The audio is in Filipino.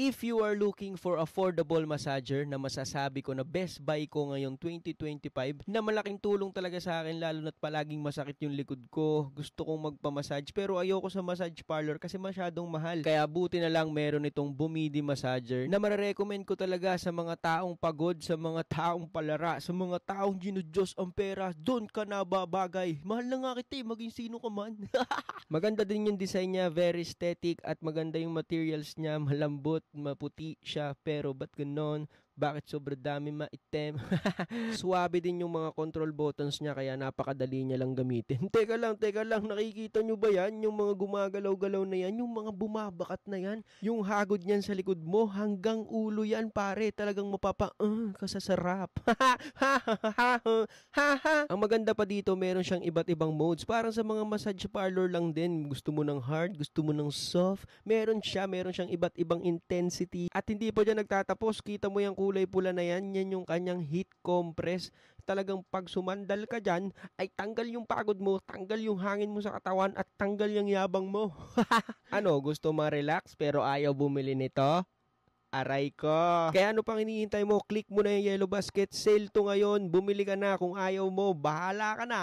If you are looking for affordable massager na masasabi ko na best buy ko ngayong 2025 na malaking tulong talaga sa akin lalo na't palaging masakit yung likod ko. Gusto kong magpamassage pero ayoko sa massage parlor kasi masyadong mahal. Kaya buti na lang meron itong Bumidi massager na marirecommend ko talaga sa mga taong pagod, sa mga taong palara, sa mga taong ginudyos ang pera. Doon ka na babagay. Mahal na nga kita maging sino ka man. Maganda din yung design niya, very aesthetic at maganda yung materials niya, malambot, maputi siya, pero ba't ganon? Bakit sobrang dami maitim? Suwabe din yung mga control buttons niya kaya napakadali niya lang gamitin. Teka lang, nakikita nyo ba yan? Yung mga gumagalaw-galaw na yan, yung mga bumabakat na yan, yung hagod niyan sa likod mo hanggang ulo yan pare, talagang kasasarap. Ang maganda pa dito, meron siyang iba't ibang modes. Parang sa mga massage parlor lang din. Gusto mo ng hard, gusto mo ng soft. Meron siyang iba't ibang intensity. At hindi pa dyan nagtatapos. Kita mo yung kulay pula na yan. Yan yung kanyang heat compress. Talagang pag sumandal ka dyan, ay tanggal yung pagod mo, tanggal yung hangin mo sa katawan, at tanggal yung yabang mo. Ano, gusto ma-relax pero ayaw bumili nito? Aray ko. Kaya ano pang hinihintay mo? Click mo na yung yellow basket. Sale to ngayon. Bumili ka na. Kung ayaw mo, bahala ka na.